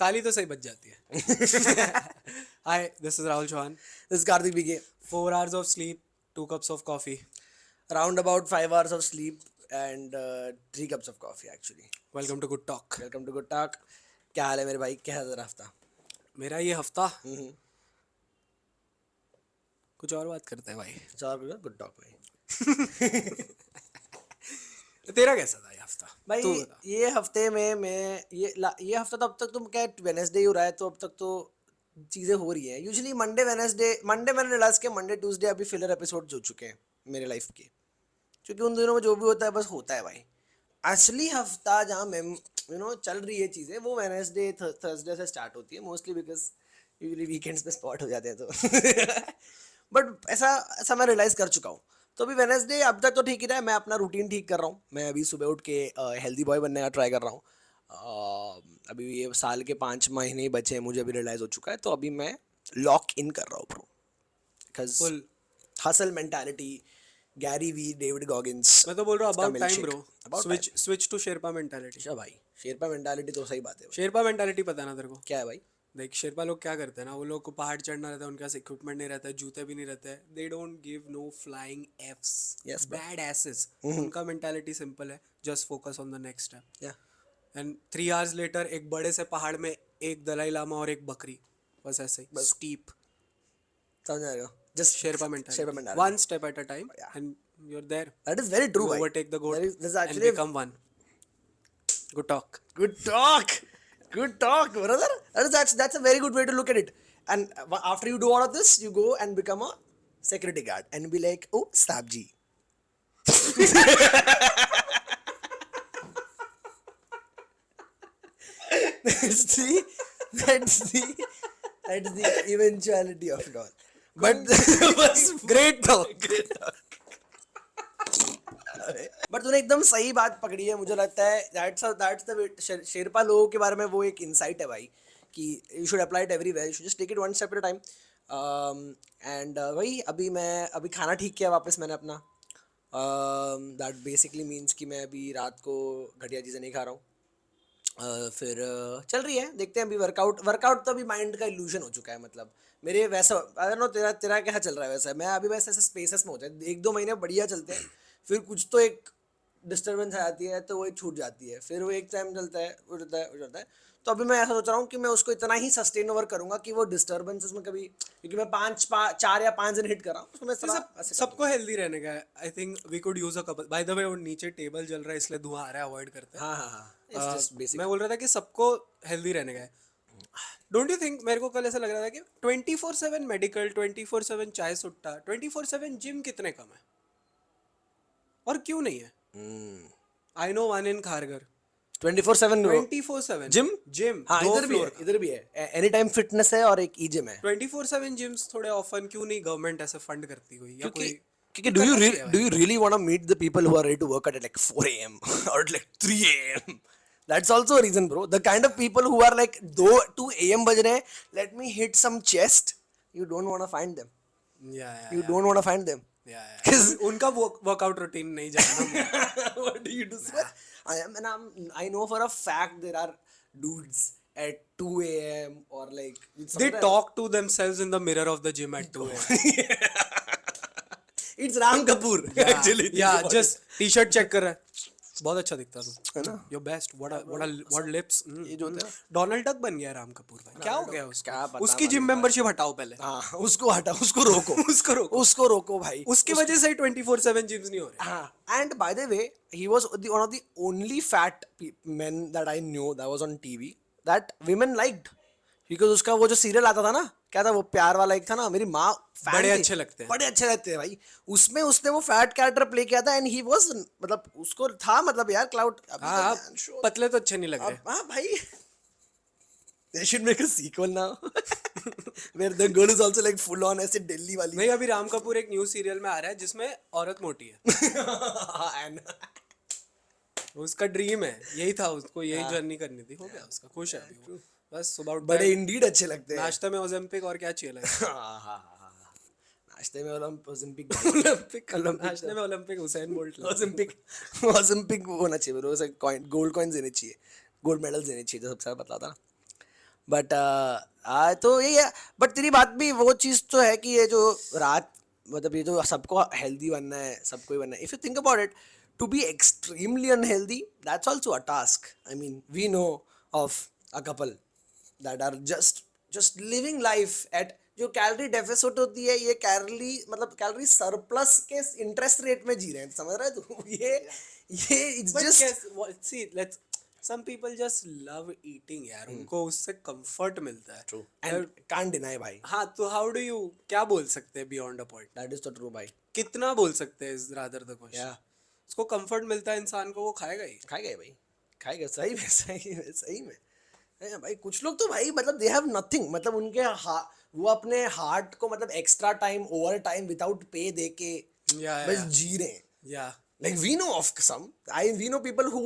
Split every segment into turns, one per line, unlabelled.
ताली तो सही बज जाती है. Hi, this is Rahul Chauhan.
This is Karthik BK.
4 hours of sleep, 2 cups of coffee.
Around about 5 hours of sleep and 3 cups of coffee actually.
Welcome to Good Talk.
Welcome to Good Talk. क्या हाल है मेरे भाई, क्या है तेरा हफ्ता?
मेरा ये हफ्ता कुछ और बात करते हैं भाई.
गुड टॉक भाई.
तेरा कैसा था ये हफ्ता?
भाई
तू बता.
ये हफ्ते में मैं ये हफ्ता तो अब तक तुम क्या वेडनेसडे ही हो रहा है, तो अब तक तो चीज़ें हो रही हैं. यूजुअली मंडे मैंने रियलाइज किया मंडे ट्यूसडे अभी फिलर एपिसोड हो चुके हैं मेरे लाइफ के, क्योंकि उन दिनों में जो भी होता है बस होता है भाई. असली हफ्ता जहाँ मैं चल रही है चीज़ें वो वेडनेसडे थर्सडे से स्टार्ट होती है मोस्टली, बिकॉज यूजुअली वीकेंड्स में स्पॉट हो जाते हैं तो बट ऐसा ऐसा मैं रियलाइज़ कर चुका हूँ. तो अभी वेडनेसडे अब तक तो ठीक ही रहा है, मैं अपना रूटीन ठीक कर रहा हूँ. मैं अभी सुबह उठ के हेल्दी बॉय बनने का ट्राई कर रहा हूँ. अभी ये साल के 5 महीने ही बचे हैं, मुझे अभी रियलाइज़ हो चुका है, तो अभी मैं लॉक इन कर रहा हूँ bro. Because
Full.
Hustle mentality, Gary Vee, David Goggins.
मैं तो बोल रहा हूँ
इसका
about time
milkshake.
Bro.
About
switch to Sherpa mentality.
अच्छा भाई, शेरपा मेंटालिटी तो सही बात है भाई.
शेरपा मेंटालिटी पता है ना तेरे को?
क्या है भाई?
देख, शेरपा लोग क्या करते हैं ना, वो लोग को पहाड़ चढ़ना रहता है, उनके पास इक्विपमेंट नहीं रहता है, जूते भी नहीं रहते हैं. They don't give no flying effs,
Yes, bro.
Badasses. उनका मेंटालिटी सिंपल है, just focus on the next step.
या
एंड 3 hours लेटर एक बड़े से पहाड़ में एक दलाई लामा और एक बकरी, बस ऐसे ही स्टीप.
समझ आ रहा. Just
Sherpa mentality,
Sherpa mentality.
One step at a time and you are there.
That is very true
You
भाई.
overtake the goat
That is
and
actually
become one. Good talk.
good talk. Good talk, brother. That's a very good way to look at it. And after you do all of this, you go and become a security guard and be like, oh, Sabji. That's the eventuality of it all. But
Great talk.
But तूने एकदम सही बात पकड़ी है. मुझे लगता है that's the Sherpa लोगों के बारे में वो एक इंसाइट है भाई, कि you should apply it everywhere, you should just take it one step at a time. And वही अभी खाना ठीक किया वापस मैंने अपना. दैट बेसिकली मीन्स कि मैं अभी रात को घटिया चीज़ें नहीं खा रहा हूँ. फिर चल रही है, देखते हैं. अभी वर्कआउट तो अभी माइंड का इल्यूजन हो चुका है. मतलब मेरे वैसा आई डोंट नो तेरा क्या चल रहा है. वैसा मैं अभी वैसे ऐसे स्पेसेस में होता है, 1-2 महीने बढ़िया चलते हैं, फिर कुछ तो एक डिस्टर्बेंस आ जाती है तो वो एक छूट जाती है, फिर वो एक टाइम चलता है, उड़ जाता है. तो अभी मैं ऐसा सोच रहा हूँ कि मैं उसको इतना ही सस्टेन ओवर करूँगा कि वो डिस्टर्बेंसेस में कभी, क्योंकि मैं 4 या 5 दिन हिट कर रहा हूँ, उसमें
सबको हेल्दी रहने का है. I think we could use a couple. By the way, वो नीचे टेबल जल रहा है इसलिए धुआं आ रहा है, अवॉइड करते हैं.
हाँ It's just basic.
मैं बोल रहा था कि सबको हेल्दी रहने का है. डोंट यू थिंक, मेरे को कल ऐसा लग रहा था कि 24/7 मेडिकल, 24/7 चाय सुट्टा, 24/7 जिम कितने कम है और क्यों नहीं है? I know one in Kharghar.
24/7
24/7 gym
हाँ,
दो
इधर भी
फ्लोर
है,
का.
इधर भी है. एनी टाइम फिटनेस है और एक ई जिम है.
24/7 जिम्स थोड़े ऑफन क्यों नहीं गवर्नमेंट ऐसे फंड करती कोई, या कोई
क्योंकि do you really want to meet the people who are ready to work at like 4 a.m. or like 3 a.m.? That's also a reason, bro. The kind of people who are like 2 a.m. बज रहे हैं, let me hit some chest. You don't want to find them. You don't want to find them.
उनका workout routine नहीं जानना.
What do you do, sir? I know for a fact there are dudes at 2 a.m. or like
They talk to themselves in the mirror of the gym at 2 a.m.
It's Ram Kapoor actually.
Yeah, just T-shirt check कर रहा है, बहुत अच्छा दिखता तू,
है ना?
Your best, what lips.
ये जो होता है
डोनाल्ड डक बन गया राम कपूर भाई. क्या हो गया उसका?
क्या पता
उसकी जिम मेंबरशिप हटाओ पहले.
हाँ, उसको हटा, उसको रोको. उसको रोको भाई.
उसकी वजह से ही 24/7 जिम्स नहीं हो रहे.
हाँ, and by the way, he was one of the only fat men that I knew that was on TV that women liked. Because उसका वो जो सीरियल आता था ना, क्या था वो, प्यार वाला एक था ना, मेरी माँ
बड़े अच्छे लगते हैं.
बड़े अच्छे लगते हैं भाई. उसमें उसने वो फैट कैरेक्टर प्ले किया था एंड ही वाज, मतलब उसको था, मतलब यार क्लाउड.
हाँ, पतले तो अच्छे नहीं लग रहे.
हाँ भाई, they should make a sequel now where the girl is also like full on ऐसे दिल्ली वाली.
नहीं, अभी राम कपूर एक न्यू सीरियल में आ रहा है जिसमें औरत मोटी है. उसका ड्रीम है, यही था, उसको यही जर्नी करनी थी. हो गया उसका, खुश है अभी वो. बस सुबह
बड़े इंडीड अच्छे लगते हैं.
नाश्ते में ओलंपिक और क्या चाहिए लगे.
नाश्ते में ओलंपिक
नाश्ते में ओलंपिक हुसैन बोल्ट.
ओलंपिक होना चाहिए ब्रो. गोल्ड कॉइन्स देने चाहिए, गोल्ड मेडल्स देने चाहिए, जो सबसे बतलाता ना. बट तो ये है. बट तेरी बात भी वो चीज तो है कि ये जो रात मतलब ये जो सबको हेल्दी बनना है सबको ही बनना है. If you think about it to be extremely unhealthy that's also a task. I mean we know of a couple that are just living life at जो कैलोरी डेफिसिट होती है ये कैलोरी मतलब कैलोरी सरप्लस के interest rate में जी रहे हैं. समझ रहा है तू? ये it's
but
just
see let's some people just love eating यार, उनको उससे कंफर्ट मिलता है.
ट्रू एंड कांट डिनाई भाई.
हाँ, तो हाउ डू यू क्या बोल सकते हैं beyond a point?
That is the true भाई.
कितना बोल सकते हैं इज रादर द क्वेश्चन.
या
उसको कंफर्ट मिलता है इंसान को, वो खाएगा ही.
खाएगा ही भाई. खाएगा सही में सही में सही में. है भाई कुछ लोग तो भाई मतलब दे हैव नथिंग मतलब उनके वो अपने हार्ट को मतलब extra time over time without pay दे के
या
बस जी रहे हैं.
या
Like we know of some, we know people who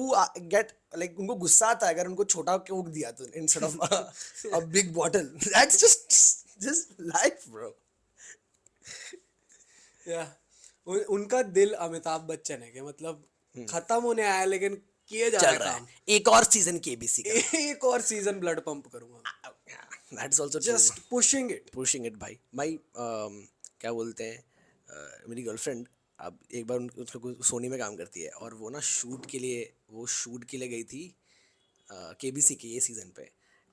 get like उनको गुस्सा आता है अगर उनको छोटा कोक दिया तो instead of a big bottle. That's just life, bro.
या उनका दिल अमिताभ बच्चन है कि मतलब खत्म होने आया लेकिन किए जा रहा
चल
है
रहा
काम.
है एक और सीजन केबीसी का.
एक और सीजन ब्लड पंप करूंगा.
That's also true.
Just pushing it.
Pushing it भाई. भाई क्या बोलते हैं मेरी गर्लफ्रेंड अब एक बार उसको सोनी में काम करती है और वो ना शूट के लिए गई थी केबीसी के ये सीजन पे.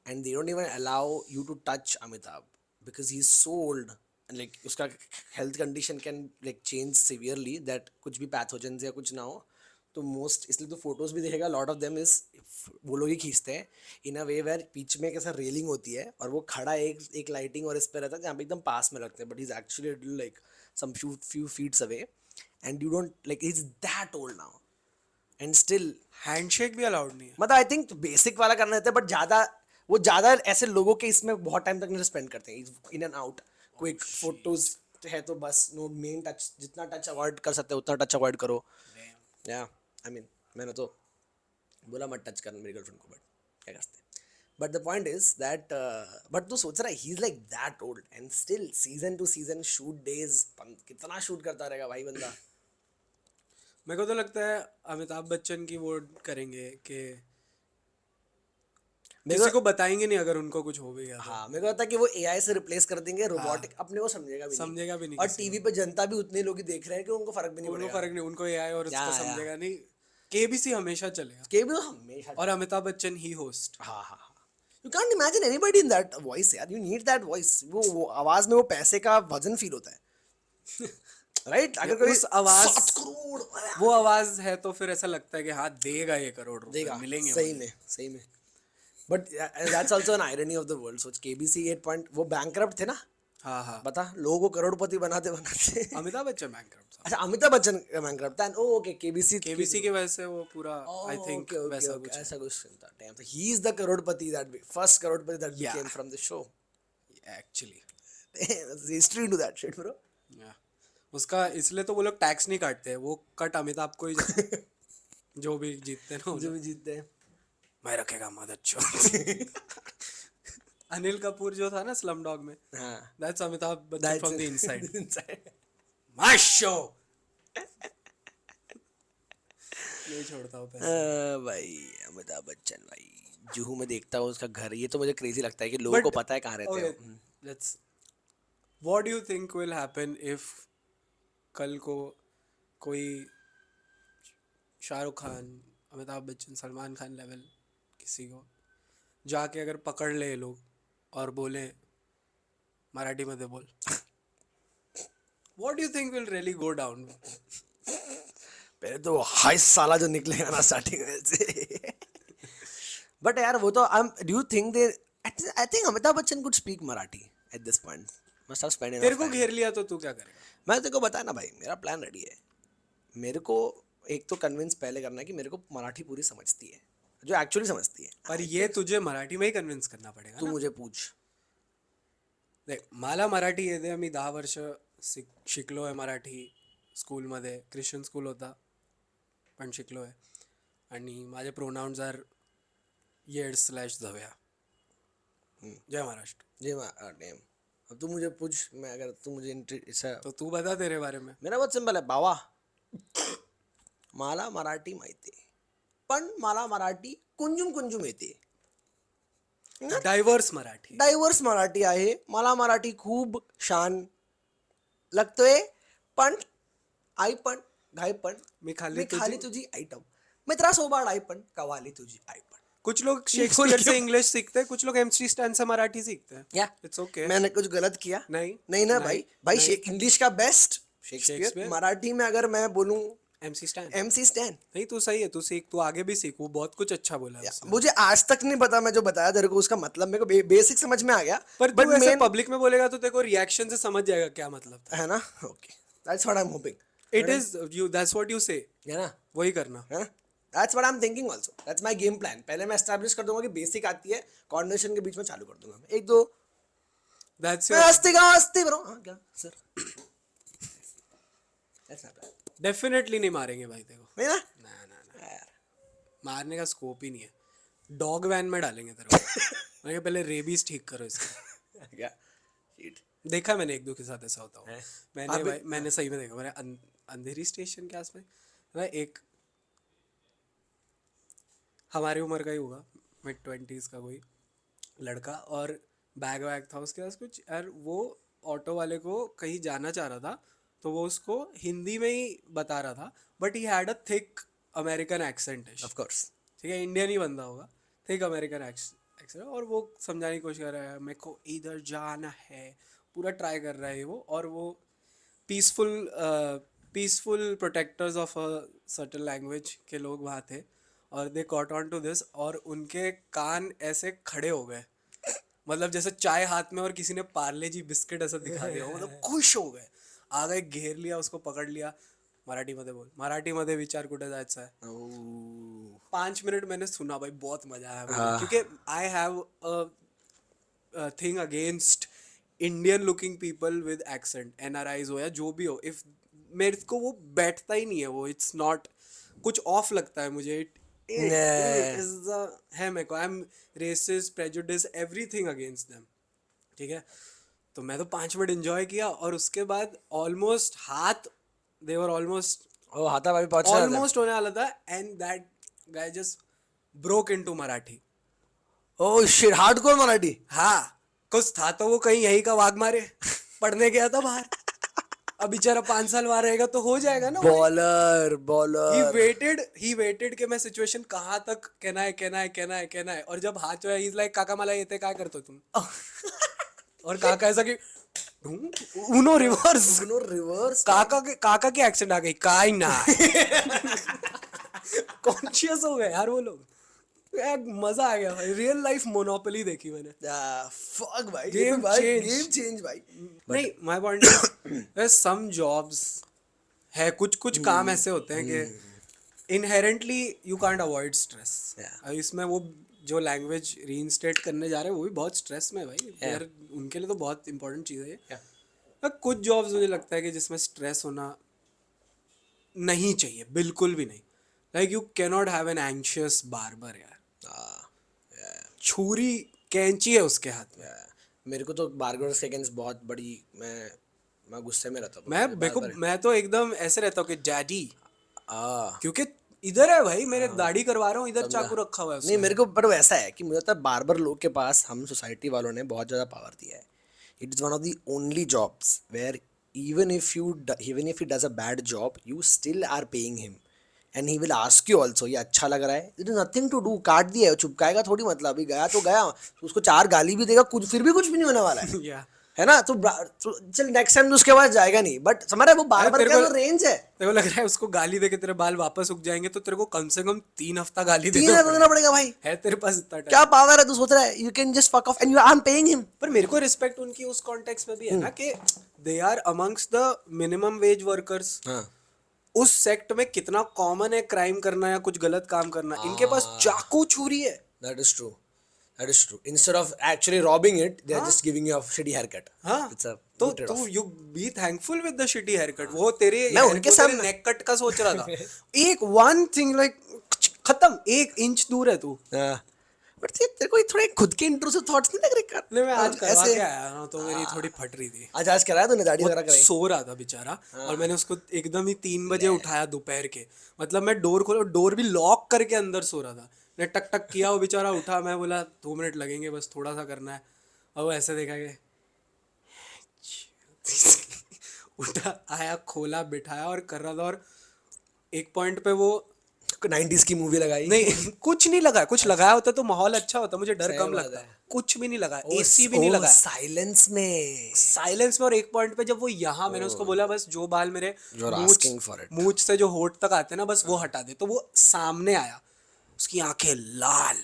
And they don't even allow you to touch Amitabh because he is so old and like उसका health condition can like change severely that कुछ भी पैथोजेंस या कुछ ना हो. तो मोस्ट इसलिए तो फोटोज भी देखेगा लॉट ऑफ देम इज वो लोग ही खींचते हैं इन अ वे वेयर बीच में कैसा रेलिंग होती है और वो खड़ा एक लाइटिंग और इस पे रहता है जहाँ पे एकदम पास में लगते हैं. But is actually like some few feet away and you don't like he's that old now and still
handshake भी अलाउड नहीं है.
मतलब आई थिंक बेसिक वाला करना रहता है बट ज़्यादा ऐसे लोगों के इसमें बहुत टाइम तक नहीं स्पेंड करते हैं. In and out quick photos है तो बस नो मेन टच जितना टच अवॉइड कर सकते हो उतना टच अवॉइड करो. या आई मीन मैंने तो बोला मत टच करना मेरी गर्लफ्रेंड को बट क्या कर सकते हैं. But the point is that but तू सोच रहा है he is like that old and still season two season shoot days कितना शूट करता रहेगा भाई बंदा.
मेरे को तो लगता है अमिताभ बच्चन की वो करेंगे कि
मेरे
किसी
को
को बताएंगे नहीं अगर उनको कुछ हो भी गया तो.
हाँ मेरे को लगता है कि वो एआई से रिप्लेस कर देंगे रोबोटिक अपने को समझेगा भी नहीं.
समझेगा भी नहीं
और
किसी
टीवी पे जनता भी उतने लोग ही देख रहे हैं कि उनको फर्क भी नहीं
उनको
पड़ेगा.
फर्क नहीं, उनको एआई और
या,
इसका
या.
समझेगा नहीं. केबीसी हमेशा चलेगा
के भी तो हमेशा.
और अमिताभ बच्चन ही होस्ट.
हाँ हाँ हाँ. You can't imagine anybody in that voice यार. You need that voice. वो आवाज में वो पैसे का वजन फील होता है. राइट अगर कोई
उस आवाज
7 करोड़
वो आवाज है तो फिर ऐसा लगता है कि हाँ देगा ये करोड़ रुपए
देगा
मिलेंगे
सही में. But that's also an irony of the world. सोच केबीसी 8 पॉइंट वो बैंकरप्ट थे ना.
हाँ हाँ.
बता लोगों को करोड़पति बनाते बनाते.
अमिताभ बच्चन बैंकरप्ट था.
अच्छा अमिताभ बच्चन बैंकरप्ट था. ओके केबीसी
केबीसी की वजह से वो पूरा आई थिंक वैसा
okay,
कुछ
ऐसा कुछ था. Damn, so he is the crorepati first crorepati that
Yeah.
came from the show.
Actually.
There's history into that shit, bro.
उसका इसलिए तो वो लोग टैक्स नहीं काटते, वो कट अमिताभ को ही जाता है. जो भी जीतते हैं ना वो
जो
लोग.
भी जीतते हैं.
मैं रखेगा मदद चो. अनिल कपूर जो था ना स्लम डॉग में,
हाँ.
That's Amitabh Bachchan
That's
from the
it.
Inside.
Inside.
My show. नहीं छोड़ता हूँ पैसे.
भाई अमिताभ बच्चन भाई जुहू में देखता हूँ उसका घर. ये तो मुझे क्रेजी लगता है कि लोगों को पता है कहाँ रहते हैं.
Let's what do you think will happen if कल को कोई शाहरुख खान, अमिताभ बच्चन, सलमान खान लेवल किसी को जाके अगर पकड़ ले ये लोग और बोले मराठी मध्ये बोल, what do you think will really go down?
पहले तो हाई साला जो निकलेगा ना स्टार्टिंग में से. बट यार वो तो do you think they I think Amitabh Bachchan could speak Marathi at this point. Must have spend
तेरे को घेर लिया तो तू क्या करेगा?
मैं तेरे को बताया ना भाई मेरा प्लान रेडी है. मेरे को एक तो कन्विंस पहले करना है कि मेरे को मराठी पूरी समझती है जो एक्चुअली समझती है.
पर ये तुझे मराठी में ही कन्विंस करना पड़ेगा
तू
ना.
मुझे पूछ.
देख मला मराठी येते. आम्ही 10 वर्ष शिकलो आहे मराठी स्कूलमध्ये. ख्रिश्चन स्कूल होता पण शिकलो आहे. आणि माझे प्रोनाउन्स आर येड/धव्या. जय महाराष्ट्र.
जी डैम. अब तू मुझे पूछ. मैं अगर तू मुझे ऐसा
तो तू बता तेरे बारे में.
मेरा बहुत सिंपल है बाबा. मला मराठी माहिती आहे पण मला मराठी कुंजुम कुंजुम येते.
डायव्हर्स मराठी.
डायव्हर्स मराठी आहे. मला मराठी खूप छान लागतोय. पण आई पण घाई पण
मी खाल्ली
तुझी आयटम मित्रासोबत आई पण कवाली तुझी आई पण.
कुछ लोग शेक्सपियर से इंग्लिश सीखते हैं, कुछ लोग एमसी स्टैन से मराठी सीखते हैं.
या
इट्स ओके.
मैंने कुछ गलत किया?
नहीं
नहीं ना
नहीं,
भाई
नहीं.
इंग्लिश का बेस्ट शेक्सपियर.
शेक्सपियर.
मराठी में अगर मैं बोलूं
एमसी स्टैन.
MC stand.
नहीं, तू सही है, तू सीख, तू आगे भी सीख, वो बहुत कुछ अच्छा बोला है उसने.
मुझे आज तक नहीं पता, मैं जो बताया तेरे को उसका मतलब मेरे को बेसिक समझ में आ गया.
पर
But
तू ऐसे
main-
पब्लिक में बोलेगा तो तेरे को रिएक्शन से समझ जाएगा क्या मतलब था.
है ना. Okay, that's what I am hoping.
It is you, that's what you से.
है ना.
वही करना.
है ना. That's what I am thinking also. That's my game plan. पहले मैं एस्टैब्लिश कर दूंगा कि बेसिक आती है, कॉन्वर्सेशन के बीच में चालू कर दूंगा. एक दो
दैट्स
मैं हस्ती ब्रो. हां क्या sir. That's not bad.
Definitely नहीं मारेंगे भाई तेरे को.
नहीं ना.
ना ना ना,
यार
मारने का स्कोप ही नहीं है. डॉग वैन में डालेंगे तेरे को. मैंने कहा पहले रेबीज ठीक करो इसका.
क्या शीट.
देखा मैंने एक दो के साथ ऐसा होता हुआ.
है?
मैंने भाई, मैंने सही में देखा. मैंने अंधेरी स्टेशन के आसपास ना एक हमारी उम्र का ही होगा, mid-20s का कोई लड़का, और बैग वैग था उसके पास कुछ, और वो ऑटो वाले को कहीं जाना चाह रहा था, तो वो उसको हिंदी में ही बता रहा था, but he had a thick American accent.
Of course.
ठीक है, इंडियन ही बंदा होगा, थिक अमेरिकन एक्सेंट, और वो समझाने की कोशिश कर रहा है, मेरे को इधर जाना है, पूरा ट्राई कर रहा है वो. और वो peaceful protectors of a certain language के लोग वहाँ थे, और they caught on to this, और उनके कान ऐसे खड़े हो गए, मतलब जैसे चाय हाथ में और किसी ने पार्ले जी बिस्किट ऐसा दिखा दिया हो, मतलब खुश हो गए, आ गए, घेर लिया उसको, पकड़ लिया. मराठीमध्ये बोल, मराठीमध्ये विचार कुठे जायचा आहे. 5 मिनट मैंने सुना भाई, बहुत मजा आया मुझे, क्योंकि I have a thing against Indian looking people with accent, NRIs हो या जो भी हो. इफ मेरे को वो बैठता ही नहीं है वो, इट्स नॉट, कुछ ऑफ लगता है मुझे. है मेरे को, I am racist, prejudice, everything against them. ठीक है, तो मैं तो 5 मिनट एंजॉय किया, और उसके बाद ऑलमोस्ट हाथ, दे वर ऑलमोस्ट
ओ हाथा भाभी पहुंच रहा था.
ऑलमोस्ट होने वाला था, and that guy just broke into Marathi.
Oh shit, hardcore Marathi.
हाँ, कुछ था तो वो कहीं यही का वाघ मारे पढ़ने गया था बाहर. अब बेचारा 5 साल वहां रहेगा तो हो जाएगा ना.
बॉलर.
he waited कि मैं सिचुएशन कहाँ तक कहना है, और जब हाथ जो है, he's like, काका मला येते काय करतो तुम. और काका ऐसा कि उनो रिवर्स. काका की एक्सेंट आ गई, काय ना. कॉन्शियस हो गए यार वो लोग. यार मजा आ गया भाई, रियल लाइफ मोनोपोली देखी मैंने.
फक भाई,
Game change.
गेम चेंज भाई.
नहीं, my point is some jobs है, कुछ काम ऐसे होते हैं कि inherently you can't avoid stress. इसमें वो जो लैंग्वेज रीइंस्टेट करने जा रहे हैं वो भी बहुत स्ट्रेस में है भाई. यार उनके लिए तो बहुत इंपॉर्टेंट चीज़ है ये. कुछ जॉब्स मुझे लगता है कि जिसमें स्ट्रेस होना नहीं चाहिए, बिल्कुल भी नहीं. Like you can not have an anxious barber यार. छुरी कैंची है उसके हाथ में.
मेरे को तो बार्बर सेकंड्स बहुत बड़ी, मैं गुस्से में रहता हूँ.
मैं तो एकदम ऐसे रहता हूँ कि डैडी, क्योंकि इधर है भाई, मेरे दाढ़ी करवा रहा हूँ, इधर चाकू रखा हुआ है
नहीं मेरे को, पर वो ऐसा है कि मुझे लगता है बार्बर लोग के पास हम सोसाइटी वालों ने बहुत ज़्यादा पावर दिया है. It is one of the only jobs where even if he does a bad job, you still are paying him and he will ask you also, ये अच्छा लग रहा है. There is nothing to do. काट दिया है, चुपकाएगा थोड़ी, मतलब अभी गया तो गया, उसको 4 गाली भी देगा, कुछ फिर भी कुछ भी नहीं होने वाला है.
या
है ना. तो चल नेक्स्ट टाइम उसके पास जाएगा नहीं, बट समझ रहा है वो बार्बर का रेंज है.
तेरे को लग रहा है उसको गाली देके तेरे बाल वापस उग जाएंगे, तो तेरे को कम से कम 3 हफ्ता गाली
3 हफ्ता देना पड़ेगा भाई.
है तेरे पास इतना टाइम.
क्या पावर है, तू सोच रहा है you can just fuck off and I am paying him.
पर मेरे को रिस्पेक्ट उनकी उस कॉन्टेक्स्ट में भी है ना, कि they are amongst the minimum wage workers. उस सेक्ट में कितना कॉमन है क्राइम करना या कुछ गलत काम करना. इनके पास चाकू छुरी है.
That is true. Instead of actually robbing it, they are just giving you a shitty haircut.
हाँ,
It's a
तो
trade off.
तू you be thankful with the shitty haircut. वो तेरे
मैं उनके सामने
नेक कट का सोच रहा था. एक वन थिंग लाइक खत्म, 1 इंच दूर है तू.
बट तेरे को थोड़े खुद के इंट्रूसिव थॉट्स नहीं लग रहे कर.
मैं आज करवा के आया ना, तो मेरी थोड़ी फट रही थी.
आज कराया तूने दाढ़ी वगैरह कराई.
सो रहा था बेचारा, और मैंने उसको एकदम ही 3 बजे उठाया दोपहर के. मतलब मैं डोर खोला, डोर भी लॉक करके अंदर सो रहा था. ने टक टक किया, वो बेचारा उठा, मैं बोला 2 मिनट लगेंगे बस, थोड़ा सा करना है। और वो ऐसे देखा कि उठा, आया, खोला, बिठाया और कर रहा था। और एक पॉइंट पे वो
90s की मूवी लगाई।
नहीं कुछ नहीं लगा, कुछ लगाया होता तो माहौल अच्छा होता, मुझे डर
सही
कम
बात
लगता।
है।
कुछ भी नहीं लगा,
ओ
एसी भी नहीं लगा,
साइलेंस में।
साइलेंस में। और एक पॉइंट पे जब वो यहाँ, मैंने उसको बोला बस जो बाल मेरे
यू आर
मूंछ
आस्किंग फॉर इट।
मूंछ से जो होठ तक आते हैं ना, बस वो हटा दे। तो वो सामने आया, उसकी आंखें लाल,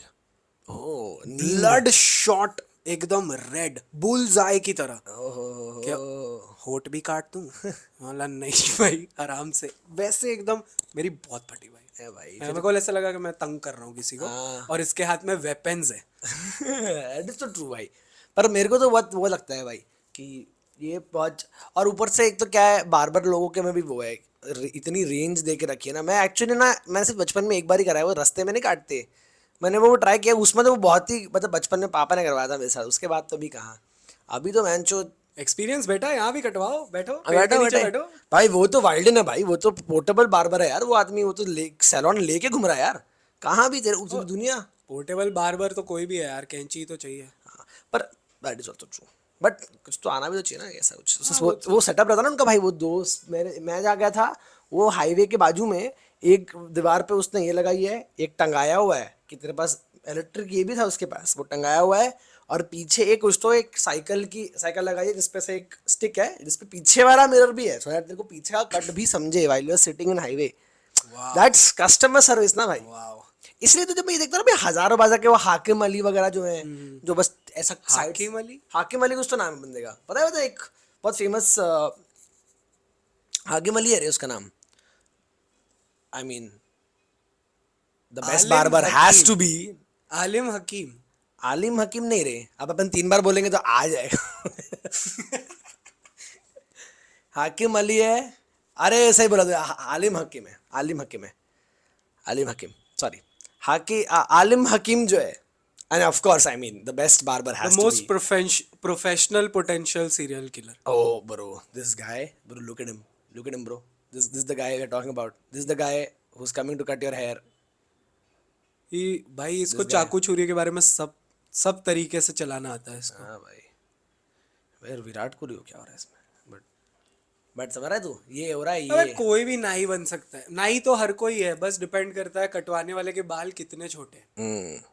ओ
ब्लड शॉट, एकदम रेड, बुल्स आई की तरह। क्या
ओह
होठ भी काट दूं? बोला नहीं भाई, आराम से। वैसे एकदम मेरी बहुत फटी भाई।
ए भाई
मेरे को ऐसा लगा कि मैं तंग कर रहा हूँ किसी को,
हाँ।
और इसके हाथ में वेपन्स है।
इट इज तो ट्रू भाई। पर मेरे को तो बहुत वो लगता है भाई कि ये बहुत, और ऊपर से एक तो क्या है, बार्बर लोगों के में भी वो है, इतनी रेंज दे के रखी है ना। मैं एक्चुअली ना, मैंने सिर्फ बचपन में एक बार ही कराया, वो रास्ते में नहीं काटते, मैंने वो ट्राई किया, उसमें तो वो बहुत ही, मतलब बचपन में पापा ने करवाया था मेरे साथ, उसके बाद तो भी कहाँ। अभी तो मैं जो
एक्सपीरियंस बेटा, यहाँ भी कटवाओ, बैठो पेड़ के
बैठो
नीचे
बैठे
बैठो।
भाई, वो तो वाइल्ड है भाई, वो तो पोर्टेबल बार्बर है यार, वो आदमी, वो तो सैलून लेके घूम रहा है यार, कहाँ भी तेरे उस दुनिया।
पोर्टेबल बार्बर तो कोई भी है यार, कैंची तो चाहिए।
हाँ, पर that is also true, but कुछ तो आना भी तो चाहिए ना ऐसा कुछ।
हाँ,
वो सेटअप रहता ना उनका भाई। वो दोस्त मेरे, मैं जा गया था, वो हाईवे के बाजू में एक दीवार पे उसने ये लगाई है, एक टंगाया हुआ है कि तेरे पास इलेक्ट्रिक ये भी था उसके पास, वो टंगाया हुआ है, और पीछे एक कुछ तो एक साइकिल लगाई है जिसपे से एक स्टिक है जिसपे पीछे वाला मिरर भी है, सो दैट तेरे को पीछे का कट भी समझे while you are sitting in highway.
वाह
दैट्स कस्टमर सर्विस ना भाई।
वाह।
इसलिए तो जब मैं ये देखता हूँ ना भाई, हजारों बाजार के वो हाकिम अली वगैरह जो है, जो बस ऐसा
हाकिम अली?
हाकिम अली कुछ तो नाम है बंदे का, पता है? पता है, एक बहुत फेमस हाकिम अली है रे उसका नाम। I mean the best
Aalim
barber has
Hakim.
To be
Aalim Hakim.
आलिम हकीम नहीं रे, अब अपन 3 बार बोलेंगे तो आ जाएगा। हाकिम अली है, अरे सही बोला तो, आलिम हकीम है, आलिम हकीम है, आलिम हकीम, सॉरी, आलिम हकीम जो है, and of course I mean the best barber
the
has to
most
be.
Professional potential serial killer.
Oh, bro, this guy, bro, look at him, bro. This is the guy we're talking about. This is the guy who's coming to cut your hair.
ये भाई, इसको
This guy.
चाकू छुरी के बारे में सब तरीके से चलाना आता है इसको।
हाँ भाई, भाई विराट कोहली हो क्या हो रहा है इसमें, बट समझ रहा है तू, ये हो रहा है
अबे
ये।
कोई भी नाई बन सकता है, नाई तो हर कोई है, बस डिपेंड करता है कटवाने वाले के बाल कितने छोटे हैं।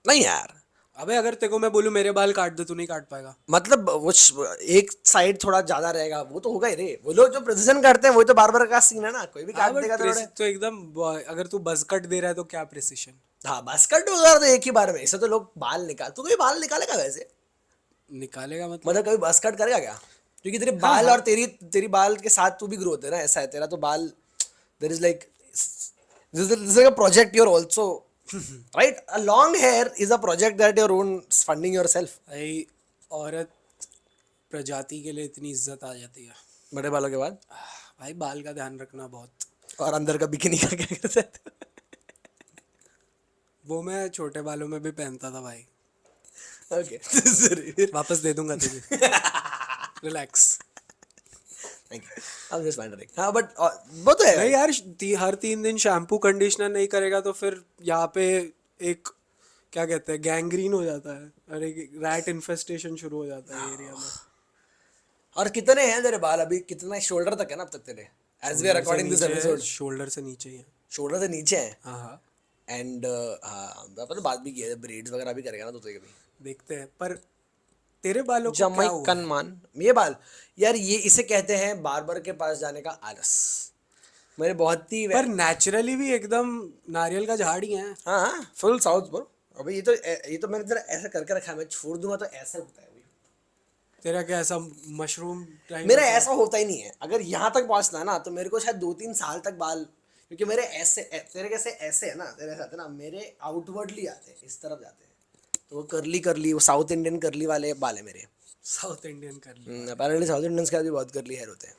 नहीं यार,
अबे अगर तेरे को मैं बोलूं मेरे बाल काट दे, तू नहीं काट पाएगा।
मतलब वो एक साइड थोड़ा ज्यादा रहेगा, वो तो होगा ही रे। वो लोग जो प्रिसिजन करते हैं वही तो बार्बर का सीन है ना, कोई भी
हाँ
काट
बट
देगा थोड़े।
तो एकदम अगर तू बस कट दे रहा है तो क्या प्रिसिशन।
हाँ, बस कट वगैरह तो एक ही बार में, इससे तो लोग बाल निकाल, तू कभी बाल निकालेगा वैसे?
निकालेगा मतलब?
मतलब कभी बस कट करेगा क्या? क्योंकि तेरे
हाँ,
बाल
हाँ।
और तेरी बाल के साथ तू भी ग्रो होता है ना, ऐसा है तेरा तो बाल। There is like, this is a project you are also right, a long hair is a project that your own funding yourself.
भाई औरत प्रजाति के लिए इतनी इज्जत आ जाती है।
बड़े बालों के बाद,
भाई बाल का ध्यान रखना बहुत।
और अंदर का बिकिनी का क्या करते हैं?
वो मैं छोटे बालों में भी पहनता था भाई।
ओके,
वापस दे दूंगा तुझे। Relax.
Thank you, I am just wondering. हाँ बट वो तो है
नहीं यार, हर 3 दिन शैम्पू कंडीशनर नहीं करेगा तो फिर यहाँ पे एक, क्या कहते हैं, गैंग्रीन हो जाता है, और एक रैट इन्फेस्टेशन शुरू हो जाता है एरिया में।
और कितने हैं तेरे बाल अभी, कितना शोल्डर तक है ना अब तक तेरे, as we are recording this episode?
Shoulder से नीचे ही है।
शोल्डर से नीचे है।
हाँ हाँ,
एंड तो बात भी की है, ब्रेड्स वगैरह भी करेगा ना तो कभी।
देखते हैं। पर तेरे बालों को क्या हुआ
जमैकन
है?
मान, ये बाल यार, ये इसे कहते हैं बार्बर के पास जाने का आलस। मेरे बहुत ही
पर नेचुरली भी एकदम नारियल का झाड़ ही है।
हाँ, फुल साउथ ब्रो। अबे ये तो मैंने जरा ऐसा करके रखा है, मैं छोड़ दूंगा तो ऐसा होता है अभी।
तेरा क्या ऐसा मशरूम टाइप?
मेरा ऐसा होता ही नहीं है, अगर यहाँ तक पहुँचना है ना तो मेरे को शायद 2-3 साल तक बाल, क्योंकि मेरे ऐसे तेरे कैसे ऐसे है ना, तेरे साथ है ना, मेरे आउटवर्डली आते हैं, इस तरफ जाते हैं, तो वो कर्ली वो साउथ इंडियन कर्ली वाले बाल है मेरे।
साउथ इंडियन कर लिया।
अपेरेंटली साउथ इंडियंस के भी बहुत कर्ली हेयर होते हैं,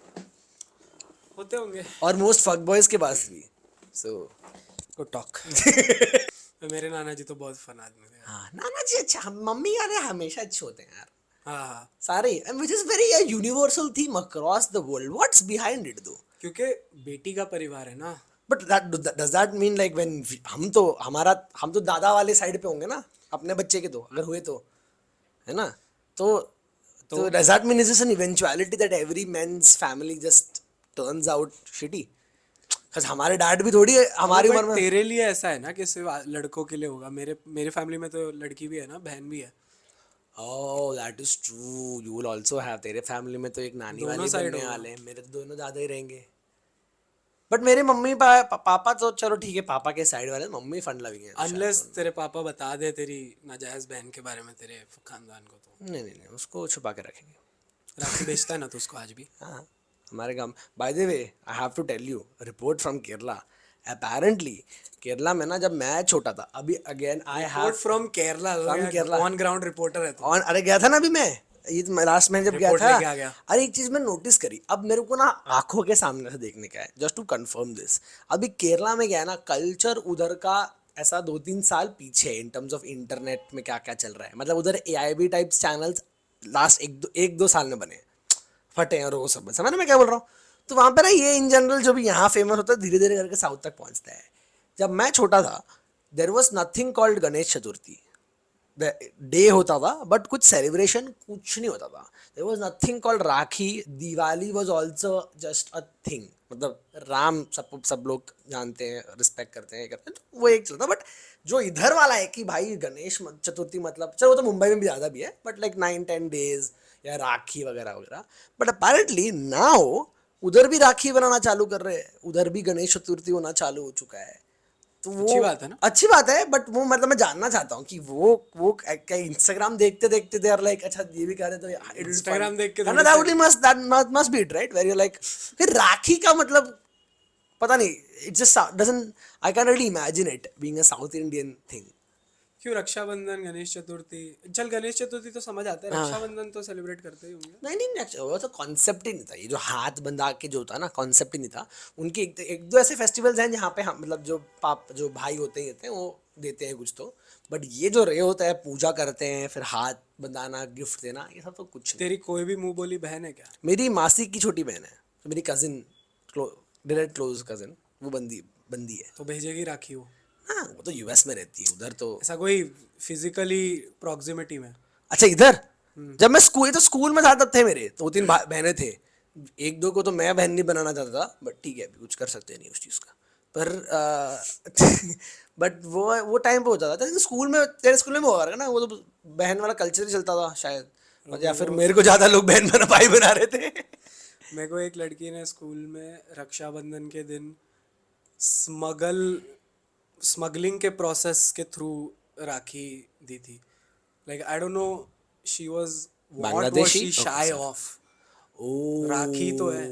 होते होंगे।
और मोस्ट फक बॉयज के पास भी। सो
को टॉक। मेरे नाना जी तो बहुत फन आदमी थे।
हाँ, नाना जी अच्छा, मम्मी यार हमेशा अच्छे होते हैं यार
हाँ हाँ,
सारे, which is very universal theme across the world. What's behind it though?
क्योंकि बेटी का परिवार है ना।
But does that mean like when हम तो दादा वाले साइड पे होंगे ना अपने बच्चे के, तो अगर हुए तो, है ना? तो does that mean is this an eventuality that every men's family just turns out shitty? Cause हमारे डैड भी थोड़ी हमारी
बट
उम्र में।
तेरे लिए ऐसा है ना कि सिर्फ लड़कों के लिए होगा, मेरे मेरे फैमिली में तो लड़की भी है ना, बहन भी है,
Oh, that is true. You will also have, तेरे फैमिली में तो एक नानी
दोनों
वाले
साइड
बनने
होगा।
वाले हैं, मेरे तो दोनों दादा ही रहेंगे। बट मेरे पापा तो चलो ठीक है, पापा के साइड वाले, मम्मी फन लविंग है शायद
अनलेस
तो।
तेरे पापा बता दे तेरी नाजायज बहन के बारे में तेरे खानदान को, तो
नहीं नहीं नहीं, उसको छुपा के रखेंगे।
राखी बेचता है ना तो उसको आज भी।
हाँ, हमारे गाँव। By the way, I have to tell you report from Kerala. Apparently Kerala में ना, जब मैं छोटा था, अभी again I have
report from Kerala,
from Kerala
on ground reporter है तू।
ऑन। अरे गया था ना अभी मैं, ईद लास्ट में जब गया
रिपोर्ट
था।
लेके आ गया।
अरे एक चीज मैं नोटिस करी, अब मेरे को ना आंखों के सामने से देखने का है, जस्ट टू कंफर्म दिस। अभी केरला में क्या है ना, कल्चर उधर का ऐसा 2-3 साल पीछे है इन टर्म्स ऑफ इंटरनेट में क्या क्या चल रहा है। मतलब उधर AIB टाइप्स चैनल्स लास्ट एक दो साल में बने, फटे हैं और वो सब, समझ मैं क्या बोल रहा हूँ? तो वहाँ पे ना ये इन जनरल जो भी यहाँ फेमस होता है, धीरे धीरे करके साउथ तक पहुँचता है। जब मैं छोटा था, there was nothing called Ganesh Chaturthi. Day होता था बट कुछ सेलिब्रेशन कुछ नहीं होता था। There was nothing called Rakhi. Diwali was also just a thing. मतलब राम सब लोग जानते हैं, रिस्पेक्ट करते हैं, करते हैं, तो वो एक चलता। बट जो इधर वाला है कि भाई गणेश चतुर्थी, मतलब चलो वो तो मुंबई में भी ज़्यादा भी है, बट लाइक 9-10 डेज या राखी वगैरह वगैरह। बट अपेरेंटली नाउ उधर भी राखी बनाना चालू कर रहे हैं, उधर भी गणेश चतुर्थी होना चालू हो चुका है। तो वो
अच्छी बात है ना।
अच्छी बात है, बट वो मतलब मैं जानना चाहता हूँ कि वो क्या इंस्टाग्राम देखते देखते दे आर लाइक, अच्छा ये भी कर रहे तो इट विल फन,
इंस्टाग्राम देख के
है ना?
थोड़ी से
that must be it, right? Where you like, फिर राखी का मतलब पता नहीं, it just doesn't, I can really imagine it being a South Indian thing.
क्यों, रक्षाबंधन, गणेश चतुर्थी, चल गणेश चतुर्थी तो समझ आता है,
हाँ।
रक्षाबंधन तो सेलिब्रेट करते ही होंगे।
नहीं नहीं नहीं, वो तो कॉन्सेप्ट ही नहीं था। ये जो हाथ बंधा के जो होता है ना, कॉन्सेप्ट ही नहीं था। उनके एक दो ऐसे फेस्टिवल्स हैं जहाँ पे हम मतलब जो भाई होते हैं वो देते हैं कुछ तो। बट ये जो रहे होता है, पूजा करते हैं, फिर हाथ बंधाना, गिफ्ट देना, ये सब तो कुछ नहीं।
तेरी कोई भी मुंह बोली बहन है क्या?
मेरी मासी की छोटी बहन है, तो मेरी कजिन, डायरेक्ट क्लोज कजिन, वो बंदी बंदी है।
तो भेजेगी राखी वो?
हाँ, वो तो US में रहती है, उधर तो।
ऐसा कोई फिजिकली प्रॉक्सिमिटी में?
अच्छा इधर, जब मैं स्कूल, तो स्कूल में ज्यादा थे मेरे 2-3 बहनें थे। एक दो को तो मैं बहन नहीं बनाना चाहता था, बट ठीक है, अभी कुछ कर सकते नहीं उस चीज़ का। पर बट वो टाइम पे हो जाता था। स्कूल में, तेरे स्कूल में होगा ना, वो तो बहन वाला कल्चर ही चलता था शायद, और या फिर मेरे को ज़्यादा लोग बहन बना भाई बना रहे थे।
मेरे को एक लड़की ने स्कूल में रक्षाबंधन के दिन स्मगलिंग के प्रोसेस के थ्रू राखी दी थी। Like I don't know, she was what was
Bangladeshi?
She
okay,
shy
sorry.
Off.
Oh,
Rakhi तो है।